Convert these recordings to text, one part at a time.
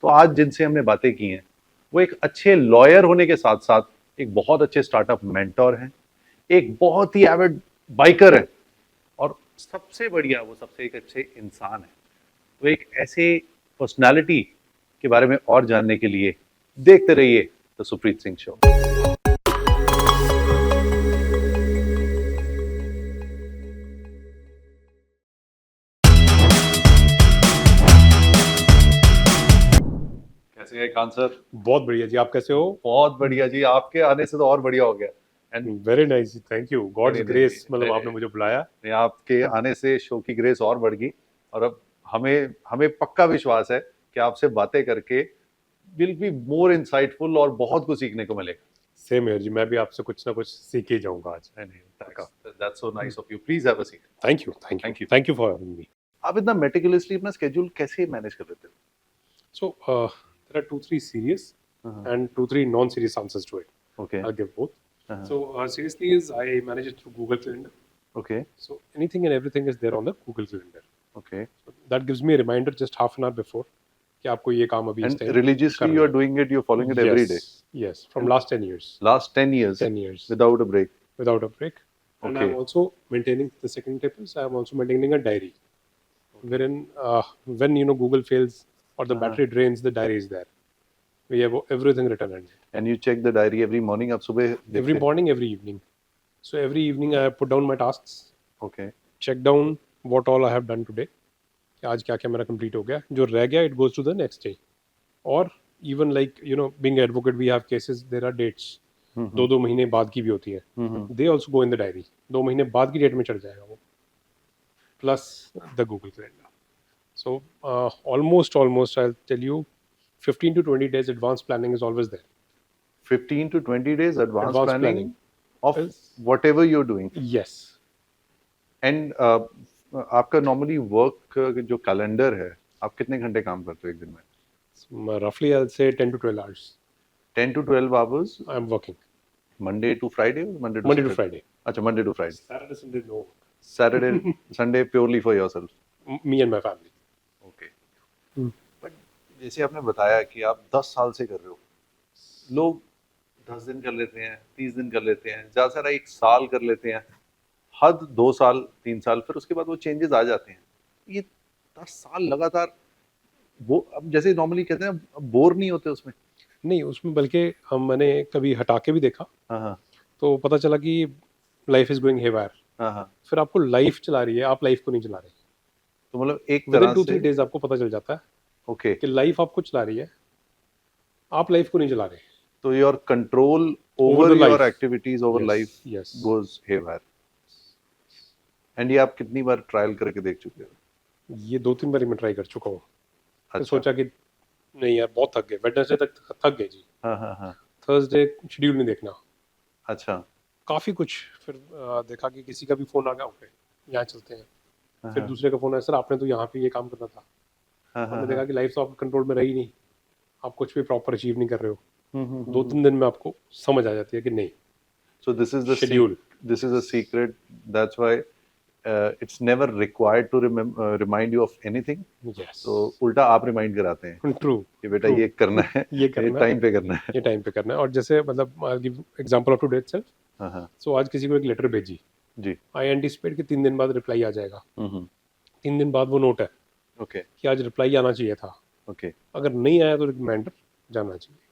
तो आज जिनसे हमने बातें की हैं वो एक अच्छे लॉयर होने के साथ साथ एक बहुत अच्छे स्टार्टअप मेंटोर हैं, एक बहुत ही एविड बाइकर है, और सबसे बढ़िया वो सबसे एक अच्छे इंसान है। तो एक ऐसे पर्सनालिटी के बारे में और जानने के लिए देखते रहिए द सुप्रीत सिंह शो। कैसे हैं कान सर? बहुत बढ़िया जी, आप कैसे हो? बहुत बढ़िया जी, आपके आने से तो और बढ़िया हो गया। And very nice, thank you. God's grace, मतलब नहीं, आपने मुझे बुलाया। आपके आने से शो की ग्रेस और बढ़ गई, और अब हमें हमें पक्का विश्वास है कि आपसे बातें करके विल बी मोर इंसाइटफुल और बहुत कुछ सीखने को मिलेगा। सेम है जी, मैं भी आपसे कुछ ना कुछ सीख ही जाऊंगा आज। That's so nice of you. Please have a seat. Thank you, thank you, thank you. Thank you for having me. आप इतना मेटिकुलसली अपना स्केड्यूल कैसे मैनेज कर लेते हो? So, there are 2-3 serious Uh-huh. and 2-3 non-serious answers to it. Okay. I'll give both. Uh-huh. So, seriously is I manage it through Google Calendar. Okay. So, anything and everything is there on the Google Calendar. Okay. So, that gives me a reminder just half an hour before कि आपको ये काम अभी इस And time religiously करना you है। are doing it, you're following it every day. Yes, from last 10 years. Last 10 years. 10 years. Without a break. Without a break. And Okay. I'm also maintaining the second tip is I'm also maintaining a diary, wherein when Google fails or the battery drains, the diary is there. We have everything written in it. And you check the diary every morning? आप सुबह Every morning, every evening. So every evening I put down my tasks. Okay. Check down what all I have done today. कि आज क्या क्या मेरा complete हो गया, जो रह गया it goes to the next day. Or even like being an advocate, we have cases, there are dates. 2 महीने बाद की भी होती है. They also go in the diary. 2 महीने बाद की डेट में चढ़ जाएगा वो. Plus the Google Calendar. So almost I'll tell you 15 to 20 days advance planning is always there. 15 to 20 days advance planning of is, whatever you're doing. Yes. And आपका normally work जो calendar है, आप कितने घंटे काम करते हो एक दिन में? Roughly I'll say 10 to 12 hours. 10 to 12 hours I'm working. Monday to Friday or Monday to Friday. अच्छा, Monday to Friday. Saturday, Sunday, no. Saturday, Sunday purely for yourself. Me and my family. Okay. But जैसे आपने बताया कि आप 10 साल से कर रहे हो, लोग 10 दिन कर लेते हैं, 30 दिन कर लेते हैं, ज़्यादा से ज़्यादा 1 साल कर लेते हैं, हद 2 साल 3 साल, फिर उसके बाद वो चेंजेस आ जाते हैं। ये 10 साल लगातार वो, अब जैसे नॉर्मली कहते हैं, बोर नहीं होते उसमें? नहीं, उसमें बल्कि मैंने कभी हटा के भी देखा। हाँ, तो पता चला कि लाइफ इज गोइंग हेवायर। हाँ, फिर आपको लाइफ चला रही है, आप लाइफ को नहीं चला रहे। तो मतलब एक तरह से 2-3 डेज आपको पता चल जाता है ओके कि लाइफ आपको चला रही है, आप लाइफ को नहीं चला रहे। तो your control over your activities over life goes haywire. And ये आप कितनी बार ट्रायल करके देख चुके हो? ये 2-3 बार मैं ट्राई कर चुका हूँ। अच्छा। सोचा कि नहीं यार, बहुत थक गए, वेडनेसडे तक थक गए जी। हाँ। थर्सडे शेड्यूल नहीं देखना। अच्छा। काफ़ी कुछ, फिर देखा कि किसी का भी फ़ोन आ गया, ओके यहाँ चलते हैं। फिर दूसरे का फ़ोन आया, सर आपने तो यहाँ पे ये काम करना था। हमने देखा कि लाइफ तो आपके कंट्रोल में रही नहीं, आप कुछ भी प्रॉपर अचीव नहीं कर रहे हो। 2-3 दिन में आपको समझ आ जाती है कि नहीं। So this is the schedule. This is a secret. That's why it's never required to remind you of anything. Yes. तो उल्टा आप रिमाइंड कराते हैं। True. कि बेटा ये करना है, ये टाइम पे करना है, ये टाइम पे करना है। और जैसे मतलब I'll give example of today itself. So आज किसी को एक लेटर भेजी जी, I anticipate कि 3 दिन बाद रिप्लाई आ जाएगा। 3 दिन बाद वो नोट है ओके कि आज रिप्लाई आना चाहिए था। ओके, अगर नहीं आया तो रिमाइंडर जाना चाहिए।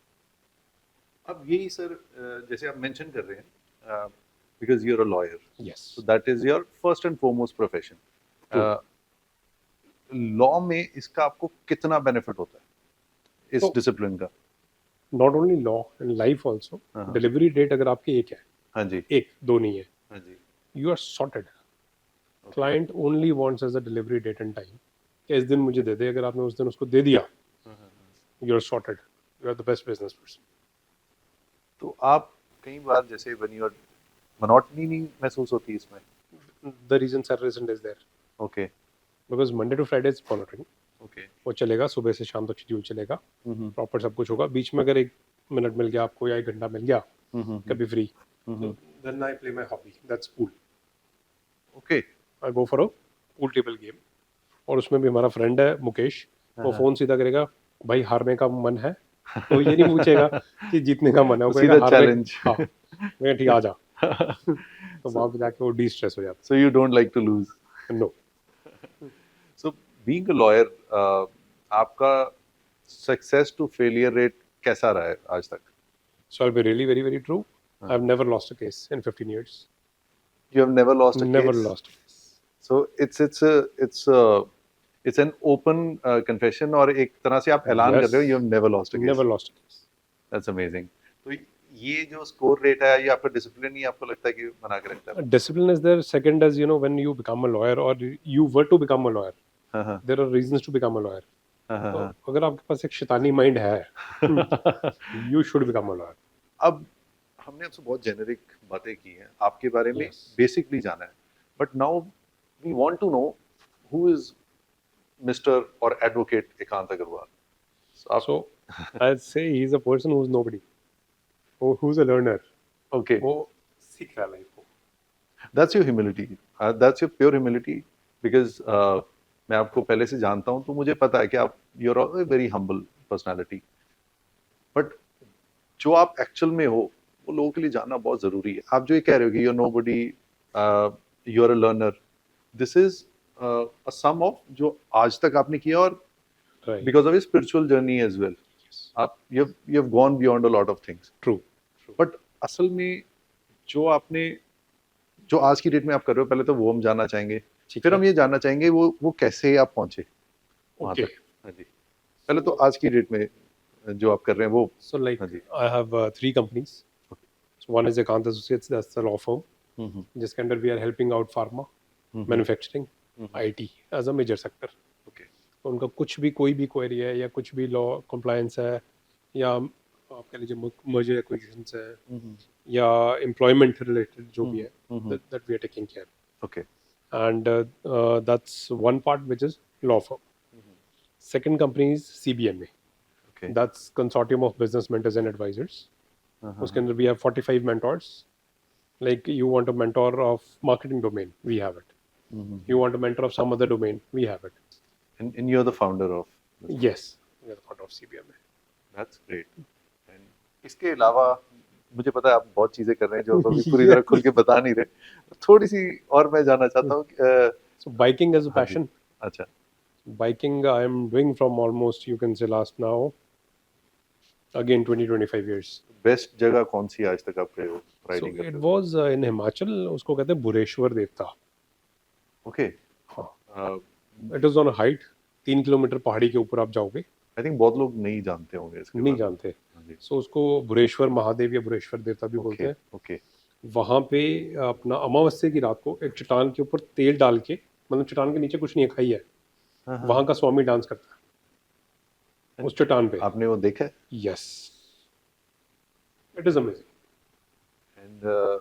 अब यही सर, जैसे आप मेंशन कर रहे हैं, because you're a lawyer, yes, so that is your first and foremost profession. Law में इसका आपको कितना बेनिफिट होता है इस डिसिप्लिन का? Not only law and life also. Delivery date अगर आपकी एक है, हाँ जी, एक 2 नहीं है, हाँ जी, you are sorted. Client only wants as a delivery date and time कि इस दिन मुझे दे दे। अगर आपने उस दिन उसको दे दिया, you are sorted, you are the best business person. तो आप कई बार जैसे व्हेन यू आर मोनोटनी नहीं महसूस होती इसमें? The reason sir is there. Okay, because Monday to Friday is monitoring. Okay, वो चलेगा, सुबह से शाम तक शेड्यूल चलेगा, प्रॉपर सब कुछ होगा। बीच में अगर 1 मिनट मिल गया आपको या 1 घंटा मिल गया कभी free, then I play my hobby, that's pool. Okay, I go for a pool table game. और उसमें भी हमारा फ्रेंड है मुकेश, वो फ़ोन सीधा करेगा, भाई हारने का मन है तो ये नहीं पूछेगा कि जीतने का मन है, वो तो कहेगा सीधा हारने। चैलेंज। हाँ, मैं ठीक आ जा। तो वहां पे जाके वो डी स्ट्रेस हो जाता So you don't like to lose. है। No. So being a lawyer, आपका सक्सेस टू फेलियर रेट कैसा रहा है आज तक? So I be really very very true, I have never lost a case in 15 years. You have never lost a never case. Lost a case. So it's an open confession, और एक तरह से आप ऐलान कर रहे हो you have never lost a case. Never lost a case. That's amazing. तो ये जो स्कोर रेट है, ये आपका डिसिप्लिन ही आपको लगता है कि बना के रखता है? Discipline is there. Second is, when you become a lawyer or you were to become a lawyer, हाँ हाँ there are reasons to become a lawyer. हाँ हाँ तो हाँ। अगर आपके पास एक शैतानी माइंड है, you should become a lawyer. अब हमने आपसे बहुत जेनेरिक बातें की हैं, आपके बारे में Yes. बेसिकली जाना है, but now we want to know who is mister और advocate Ekant Agarwal. So I'd say he's a person who's nobody, who's a learner. Okay, वो सीख रहा है लाइफ को. That's your humility, that's your pure humility, because मैं आपको पहले से जानता हूं, तो मुझे पता है कि आप you are very humble personality, but जो आप एक्चुअल में हो वो लोगों के लिए जानना बहुत जरूरी है. आप जो ये कह रहे हो कि you are nobody, you are a learner, this is a sum of जो आज तक आपने किया, और Right. because of his spiritual journey as well. Yes. आप you've gone beyond a lot of things. True. But असल में जो आपने जो आज की डेट में आप कर रहे हो, पहले तो वो हम जानना चाहेंगे, ठीक फिर है. हम ये जानना चाहेंगे वो कैसे आप पहुंचे वहां Okay. तक. हाँ जी, पहले तो आज की डेट में जो आप कर रहे हैं वो. So like हाँ जी. I have 3 companies. So one is Ekant Associates, that's the law firm. हम्म, जिसके अंदर we are helping out pharma, manufacturing, IT as a major sector. okay. तो उनका कुछ भी कोई भी क्वेरी है या कुछ भी लॉ कंप्लायंस है या आप कह लीजिए मर्जर एक्विजिशंस है या एम्प्लॉयमेंट रिलेटेड जो भी है, that we are taking care. Okay. And that's one part which is law firm. Second company is CBMA. Okay. That's consortium of business mentors and advisers. उसके अंदर we have 45 mentors. Like you want a mentor of marketing domain, we have it. You want a mentor of some other domain, we have it. And you're the founder of. Yes, we are the founder of CBMA. That's great. And इसके अलावा मुझे पता है आप बहुत चीजें कर रहे हैं जो अभी पूरी तरह खुल के बता नहीं रहे, थोड़ी सी और मैं जानना चाहता हूँ So biking is a हाँ जी. passion. अच्छा. Biking I am doing from almost, you can say, last now again 20-25 years. Best जगह कौन सी आज तक आप गए हो So राइडिंग it करते हो? was in Himachal. उसको कहते हैं बुरेश्वर देवता. ओके. हाँ. It is on a height. 3 kilometre पहाड़ी के ऊपर आप जाओगे. आई थिंक बहुत लोग नहीं जानते होंगे इसके नहीं बारे में. जानते. हाँ जी. So उसको बुरेश्वर महादेव या बुरेश्वर देवता भी बोलते ओके हैं. ओके. वहाँ पे अपना अमावस्या की रात को एक चट्टान के ऊपर तेल डाल के, मतलब चट्टान के नीचे कुछ नहीं है, खाई है, वहाँ का स्वामी डांस करता है उस चट्टान पे. आपने वो देखा है? Yes, it is amazing. And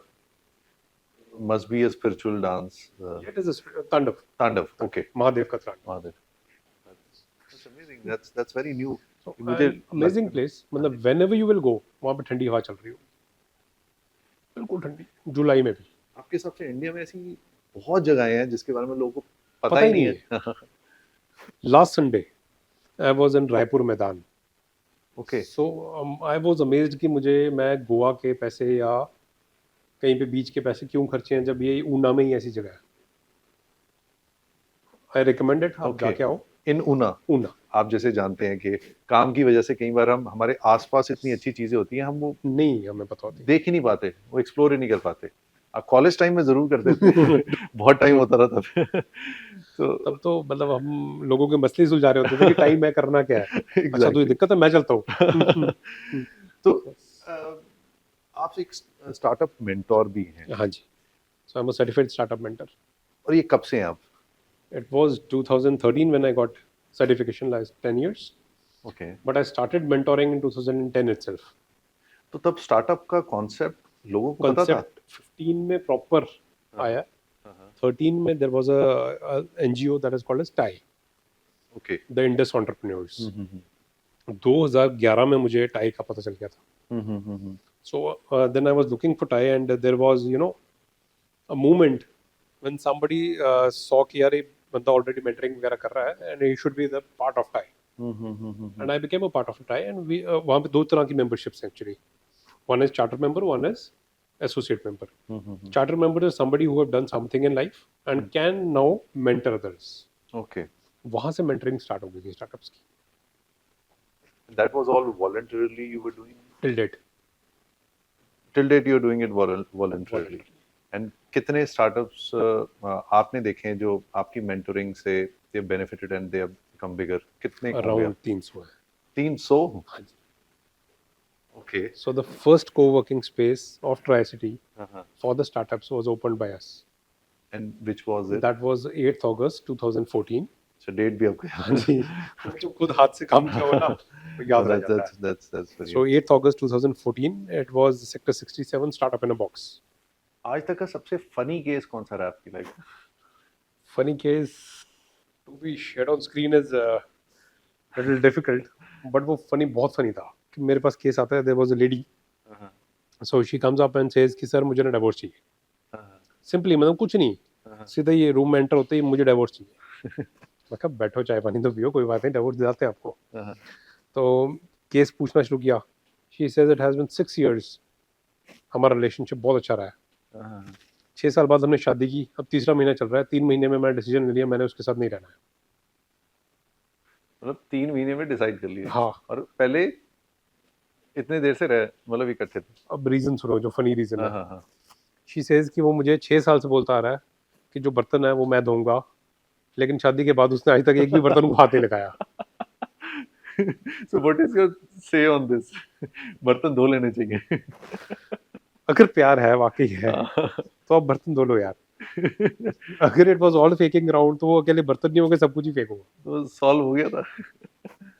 must be a spiritual dance. It is तांडव. तांडव. ओके. महादेव का तांडव. Mahadev. That's amazing. That's very new. So, मुझे अमेजिंग प्लेस. मतलब व्हेनेवर यू विल गो, वहाँ पे ठंडी हवा चल रही हो, बिल्कुल ठंडी, जुलाई में भी. आपके हिसाब से इंडिया में ऐसी बहुत जगहें हैं जिसके बारे में लोगों को पता ही नहीं है. Last Sunday I was in Raipur मैदान. Okay. So I was amazed कि मैं गोवा के पैसे या कहीं पे बीच के पैसे क्यों खर्चे हैं जब ये ऊना में ही ऐसी जगह है. I recommend it. आप Okay. जाके आओ इन ऊना. ऊना. आप जैसे जानते हैं कि काम की वजह से कई बार हम हमारे आसपास इतनी अच्छी चीजें होती हैं, हम वो नहीं हमें पता होती. देख ही नहीं पाते, वो एक्सप्लोर ही नहीं कर पाते. आप कॉलेज टाइम में जरूर करते थे. बहुत टाइम होता रहा तब. तो तब तो मतलब हम लोगों के मसले सुलझा रहे होते थे कि टाइम मैं करना क्या है. अच्छा तो ये दिक्कत है, मैं चलता हूँ. तो आप एक स्टार्टअप मेंटोर भी हैं, हाँ जी. So I am a certified startup mentor. और ये कब से हैं आप? It was 2013 when I got certification, last 10 years. Okay. But I started mentoring in 2010 itself. तो तब स्टार्टअप का कॉन्सेप्ट लोगों को पता था? Concept 15 में proper आया. 13 में there was a NGO that is called as TIE, okay. the Indus Entrepreneurs. 2011 में मुझे TIE का पता चल गया था. So then I was looking for TIE and there was a movement when somebody saw कि यार ये बंदा already mentoring वगैरह कर रहा है and he should be the part of TIE. And I became a part of TiE and we वहाँ पे दो तरह की मेंबरशिप्स हैं actually. One is charter member, one is associate member. Charter member is somebody who have done something in life and can now mentor others. Okay. वहाँ से mentoring start हो गई थी स्टार्टअप्स की. That was all voluntarily you were doing? Till date. Till date you're doing it voluntarily. And कितने startups आपने देखे हैं जो आपकी mentoring से they have benefited and they have become bigger? कितने होंगे अराउंड आप? 300 है. 300? हाँ जी. Okay. So the first co-working space of Tri-City Uh-huh. for the startups was opened by us. And which was it? That was 8th August 2014. So date भी आपको याद हाँ जी. जो खुद हाथ से काम किया हो ना वो याद रह जाता है. That's very. So 8th August 2014, it was Sector 67 Startup in a Box. आज तक का सबसे funny case कौन सा रहा आपकी life में? Funny case to be shared on screen is little difficult, but वो funny बहुत funny था कि मेरे पास केस आता है. There was a lady, Uh-huh. so she comes up and says कि सर मुझे ना डिवोर्स चाहिए. Uh-huh. सिंपली मतलब कुछ नहीं, सीधा ये रूम में एंटर होते ही मुझे डिवोर्स चाहिए. मैं कहा बैठो चाय पानी तो पियो, कोई बात नहीं, डिवोर्स दिलाते हैं आपको. Uh-huh. तो केस पूछना शुरू किया. She says it has been 6 years, हमारा रिलेशनशिप बहुत अच्छा रहा है. Uh-huh. 6 साल बाद हमने शादी की, अब तीसरा महीना चल रहा है. 3 महीने में मैंने डिसीजन ले लिया, मैंने उसके साथ नहीं रहना है. मतलब 3 महीने में डिसाइड कर लिया. हाँ. और पहले इतने देर से रहे मतलब इकट्ठे थे. अब रीजन सुनो, जो फनी रीजन है. हाँ. शी सेज कि वो मुझे 6 साल से बोलता आ रहा है कि जो बर्तन है वो मैं धोऊंगा, लेकिन शादी के बाद उसने आज तक एक भी बर्तन को हाथ नहीं लगाया. So what is your say on this? बर्तन धो लेने चाहिए. अगर प्यार है, वाकई है, तो आप बर्तन धो लो यार. अगर it was all faking around तो वो अकेले बर्तन नहीं होंगे, सब कुछ ही फेंको. तो सॉल्व हो गया था.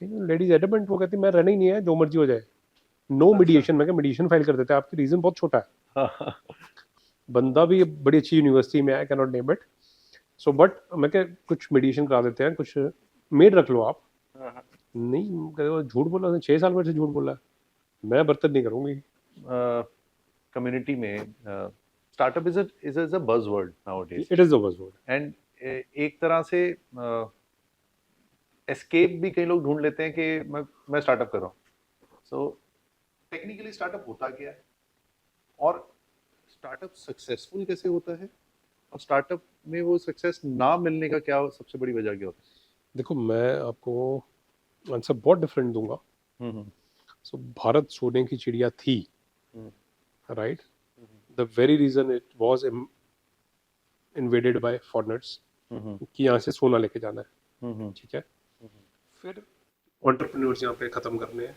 लेडीज एडमेंट, वो कहती मैं रहना ही नहीं है, जो मर्जी हो जाए. No mediation. मैं क्या मीडिएशन फाइल कर देते हैं, आपकी रीजन बहुत छोटा है. बंदा भी बड़ी अच्छी यूनिवर्सिटी में है, can not name it. So but मैं क्या कुछ मीडिएशन करा देते हैं, कुछ मेड रख लो आप. नहीं, झूठ बोला उसने, 6 साल में से झूठ बोला है, मैं बर्तन नहीं करूंगी. कम्युनिटी में startup is a buzzword nowadays. It is the buzzword. And एक तरह से एस्केप भी कई लोग ढूंढ लेते हैं कि मैं स्टार्टअप कर रहा हूँ. सो टेक्निकली स्टार्टअप होता क्या है और स्टार्टअप सक्सेसफुल कैसे होता है और स्टार्टअप में वो सक्सेस ना मिलने का क्या सबसे बड़ी वजह क्या होता देखो, मैं आपको आंसर बहुत डिफरेंट दूंगा. है? सो भारत सोने की चिड़िया थी, right? The very reason it was invaded by foreigners कि यहाँ से सोना लेके जाना है. ठीक है. फिर एंटरप्रेन्योर्स यहाँ पे खत्म करने हैं,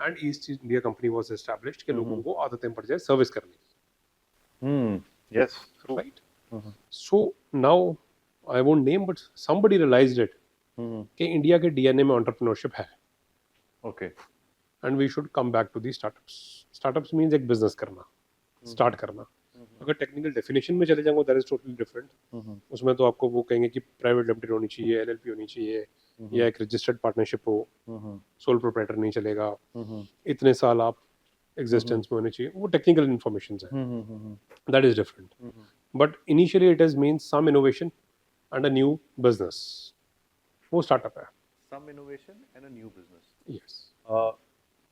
and East India company was established कि लोगों को आदतें पड़ जाए सर्विस करने की. Yes. Right. So now I won't name, but somebody realized it कि इंडिया के डीएनए में एंटरप्रेन्योरशिप है, okay. And we should come back to the startups. Startups means एक बिजनेस करना, स्टार्ट करना. अगर टेक्निकल डेफिनेशन में चले जाएंगे, दैट इज टोटली डिफरेंट. उसमें तो आपको वो कहेंगे कि प्राइवेट लिमिटेड होनी चाहिए, एलएलपी होनी चाहिए, या एक रजिस्टर्ड पार्टनरशिप हो, सोल प्रोप्राइटर नहीं चलेगा, इतने साल आप एग्जिस्टेंस में होने चाहिए. वो टेक्निकल इन्फॉर्मेशन है, that is different. But initially it is means some innovation and a new business. वो स्टार्टअप है. Some innovation and a new business. Yes.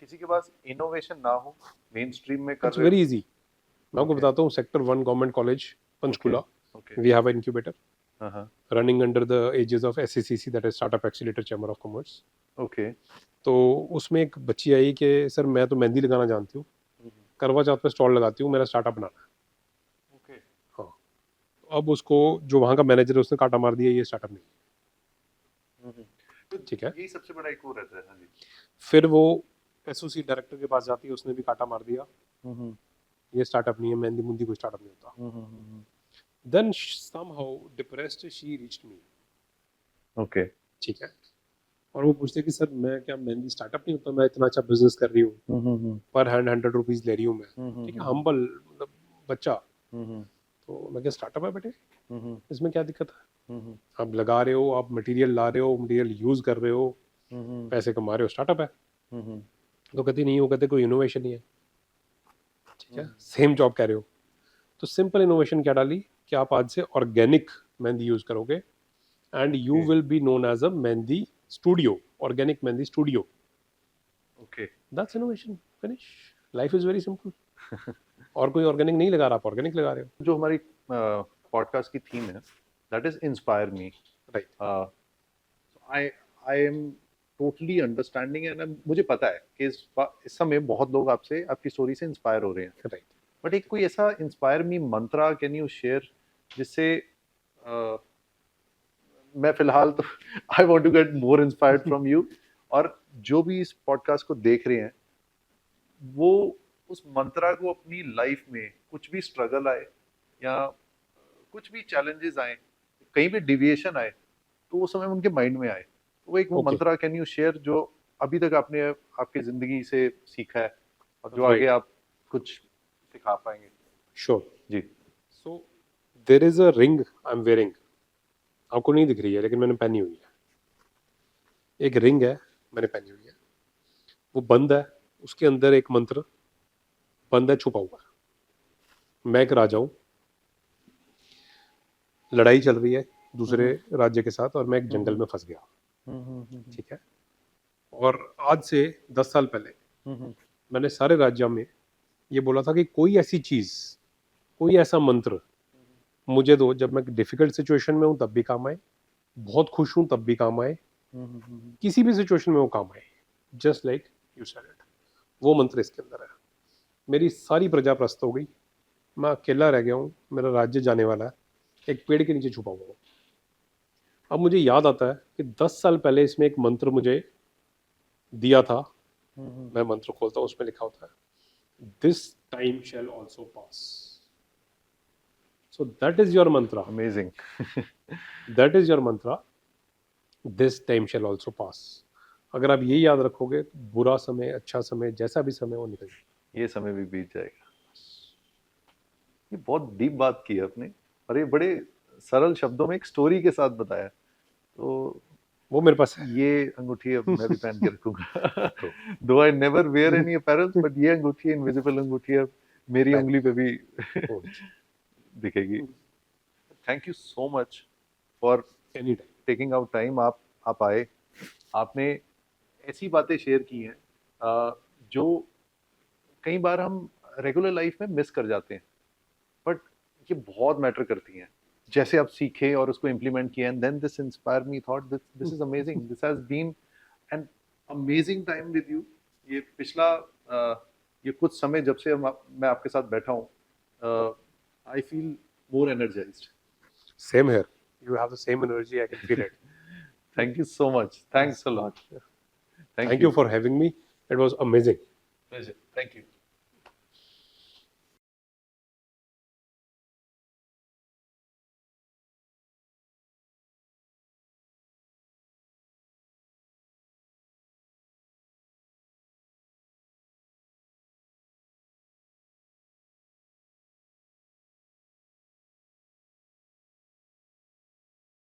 किसी के पास इनोवेशन ना हो, मेन स्ट्रीम में कर इट्स रहे हो. Very easy. मैं आपको बताता हूँ. Sector 1 government college Panchkula, okay. We have a incubator हाँ. running under the aegis of SCCC, that is Startup Accelerator Chamber of Commerce. Okay. तो उसमें एक बच्ची आई कि सर मैं तो मेहंदी लगाना जानती हूँ, करवा चौथ पे स्टॉल लगाती हूँ, मेरा स्टार्टअप बनाना है. ओके. हाँ. अब उसको जो वहाँ का मैनेजर है उसने काटा मार दिया, ये स्टार्टअप नहीं. ठीक है. यही सबसे बड़ा एक वो रहता है. हाँ जी. फिर वो एसोसिएट डायरेक्टर के पास जाती है, उसने भी काटा मार दिया, ये स्टार्टअप नहीं है, मेहंदी मुंदी कोई स्टार्टअप नहीं होता. Then somehow depressed she reached me. Okay. ठीक है. और वो पूछते कि सर मैं क्या मेहंदी स्टार्टअप नहीं होता, मैं इतना अच्छा बिजनेस कर रही हूँ, पर हैंड 100 रुपीज ले रही हूँ मैं. ठीक है. हम्बल मतलब बच्चा. तो मैं क्या स्टार्टअप है बेटे, इसमें क्या दिक्कत है? आप लगा रहे हो, आप मटेरियल ला रहे हो, मटेरियल यूज कर रहे हो, पैसे कमा रहे हो, स्टार्टअप है. तो कहती नहीं, वो कहते कोई इनोवेशन नहीं है. ठीक है. सेम जॉब कह रहे हो. तो सिंपल इनोवेशन क्या डाली कि आप आज से ऑर्गेनिक मेहंदी यूज करोगे, and you will be known as a mehndi studio, organic mehndi studio. Okay That's innovation. Finish. Life is very simple. और कोई ऑर्गेनिक नहीं लगा रहा, आप ऑर्गेनिक लगा रहे हो. जो हमारी पॉडकास्ट की थीम है that is inspire me. Right. I am totally understanding and मुझे पता है कि इस समय बहुत लोग आपसे आपकी स्टोरी से इंस्पायर हो रहे हैं. राइट. बट एक कोई ऐसा inspire me mantra can you share जिससे मैं फिलहाल तो I want to get more inspired from you, और जो भी इस पॉडकास्ट को देख रहे हैं वो उस मंत्रा को अपनी लाइफ में कुछ भी स्ट्रगल आए या कुछ भी चैलेंजेस आए, कहीं भी डिविएशन आए, तो वो समय उनके माइंड में आए, तो वो एक वो Okay. Mantra can you share जो अभी तक आपने आपकी जिंदगी से सीखा है और जो Right. आगे आप कुछ सिखा पाएंगे. Sure. Ji. So there is a ring I'm wearing. आपको नहीं दिख रही है लेकिन मैंने पहनी हुई है. एक रिंग है, मैंने पहनी हुई है. वो बंद है, उसके अंदर एक मंत्र बंद है, छुपा हुआ है. मैं एक राजा हूँ, लड़ाई चल रही है दूसरे राज्य के साथ और मैं एक जंगल में फंस गया. ठीक है. और आज से 10 साल पहले मैंने सारे राज्यों में ये बोला था कि कोई ऐसी चीज, कोई ऐसा मंत्र मुझे दो जब मैं डिफिकल्ट सिचुएशन में हूं तब भी काम आए, बहुत खुश हूं तब भी काम आए, किसी भी सिचुएशन में वो काम आए. Just like you said it. वो मंत्र इसके अंदर है. मेरी सारी प्रजा प्रस्त हो गई, मैं अकेला रह गया हूँ, मेरा राज्य जाने वाला है, एक पेड़ के नीचे छुपा हुआ हूँ. अब मुझे याद आता है कि 10 साल पहले इसमें एक मंत्र मुझे दिया था. मैं मंत्र खोलता हूँ, उसमें लिखा होता है this time shall also pass. So that is your मंत्र. अमेजिंग. दैट इज योर मंत्र. This time shall also pass. अगर आप ये याद रखोगे तो बुरा समय, अच्छा समय, जैसा भी समय वो निकल जाएगा. ये समय भी बीत जाएगा. ये बहुत डीप बात की है आपने और ये बड़े सरल शब्दों में एक स्टोरी के साथ बताया. तो वो मेरे पास है. ये अंगूठी अब मैं भी पहन के रखूंगा. दो I never wear any apparels, but ये अंगूठी, इनविजिबल अंगूठी, अब मेरी उंगली पे भी दिखेगी. Thank you so much for any time. Taking out time. आप आए, आपने ऐसी बातें शेयर की हैं जो कई बार हम रेगुलर लाइफ में मिस कर जाते हैं, बट ये बहुत मैटर करती हैं. जैसे आप सीखे और उसको इम्प्लीमेंट किए, and then this inspire me, thought this is amazing. This has been an amazing time with you. ये पिछला ये कुछ समय जब से मैं आपके साथ बैठा हूँ, I feel more energised. Same here. You have the same energy. I can feel it. Thank you so much. Thanks a lot. Thank you for having me. It was amazing. Pleasure. Thank you.